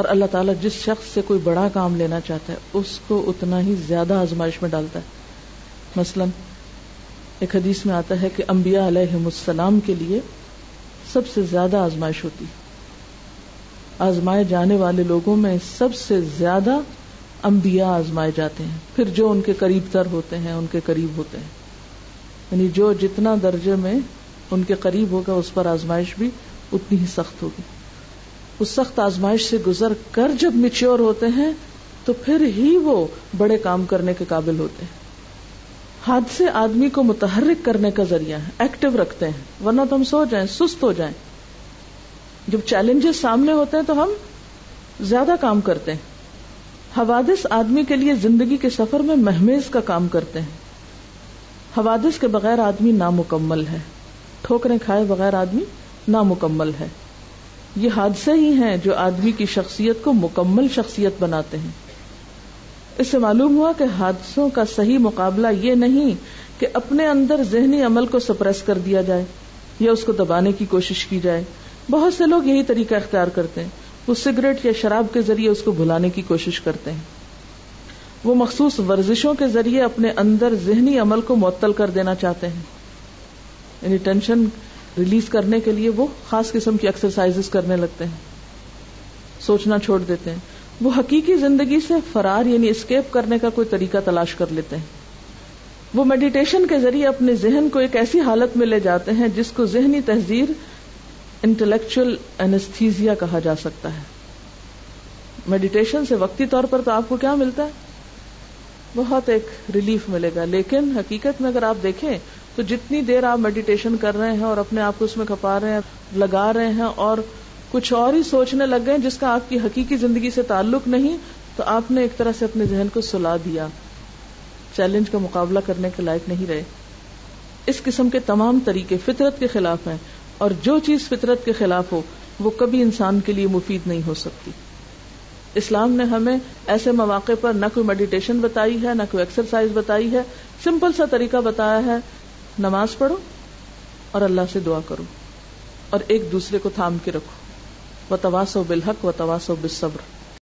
اور اللہ تعالیٰ جس شخص سے کوئی بڑا کام لینا چاہتا ہے اس کو اتنا ہی زیادہ آزمائش میں ڈالتا ہے. مثلا ایک حدیث میں آتا ہے کہ انبیاء علیہم السلام کے لیے سب سے زیادہ آزمائش ہوتی ہے. آزمائے جانے والے لوگوں میں سب سے زیادہ انبیاء آزمائے جاتے ہیں، پھر جو ان کے قریب تر ہوتے ہیں ان کے قریب ہوتے ہیں. یعنی جو جتنا درجے میں ان کے قریب ہوگا اس پر آزمائش بھی اتنی ہی سخت ہوگی. اس سخت آزمائش سے گزر کر جب میچور ہوتے ہیں تو پھر ہی وہ بڑے کام کرنے کے قابل ہوتے ہیں. حادثے آدمی کو متحرک کرنے کا ذریعہ ہے، ایکٹیو رکھتے ہیں، ورنہ تو ہم سو جائیں، سست ہو جائیں. جب چیلنجز سامنے ہوتے ہیں تو ہم زیادہ کام کرتے ہیں. حوادث آدمی کے لیے زندگی کے سفر میں مہمیز کا کام کرتے ہیں. حوادث کے بغیر آدمی نامکمل ہے، ٹھوکریں کھائے بغیر آدمی نامکمل ہے. یہ حادثے ہی ہیں جو آدمی کی شخصیت کو مکمل شخصیت بناتے ہیں. اس سے معلوم ہوا کہ حادثوں کا صحیح مقابلہ یہ نہیں کہ اپنے اندر ذہنی عمل کو سپریس کر دیا جائے یا اس کو دبانے کی کوشش کی جائے. بہت سے لوگ یہی طریقہ اختیار کرتے ہیں، وہ سگریٹ یا شراب کے ذریعے اس کو بھلانے کی کوشش کرتے ہیں. وہ مخصوص ورزشوں کے ذریعے اپنے اندر ذہنی عمل کو معطل کر دینا چاہتے ہیں. یعنی ٹینشن ریلیز کرنے کے لیے وہ خاص قسم کی ایکسرسائزز کرنے لگتے ہیں، سوچنا چھوڑ دیتے ہیں. وہ حقیقی زندگی سے فرار یعنی اسکیپ کرنے کا کوئی طریقہ تلاش کر لیتے ہیں. وہ میڈیٹیشن کے ذریعے اپنے ذہن کو ایک ایسی حالت میں لے جاتے ہیں جس کو ذہنی تحذیر انٹلیکچوئل اینستھیزیا کہا جا سکتا ہے. میڈیٹیشن سے وقتی طور پر تو آپ کو کیا ملتا ہے؟ بہت ایک ریلیف ملے گا، لیکن حقیقت میں اگر آپ دیکھیں تو جتنی دیر آپ میڈیٹیشن کر رہے ہیں اور اپنے آپ کو اس میں کھپا رہے ہیں، لگا رہے ہیں اور کچھ اور ہی سوچنے لگ گئے جس کا آپ کی حقیقی زندگی سے تعلق نہیں، تو آپ نے ایک طرح سے اپنے ذہن کو سلا دیا، چیلنج کا مقابلہ کرنے کے لائق نہیں رہے. اس قسم کے تمام طریقے فطرت کے خلاف ہیں، اور جو چیز فطرت کے خلاف ہو وہ کبھی انسان کے لیے مفید نہیں ہو سکتی. اسلام نے ہمیں ایسے مواقع پر نہ کوئی میڈیٹیشن بتائی ہے، نہ کوئی ایکسرسائز بتائی ہے، سمپل سا طریقہ بتایا ہے، نماز پڑھو اور اللہ سے دعا کرو اور ایک دوسرے کو تھام کے رکھو. وتواصوا بالحق وتواصوا بالصبر.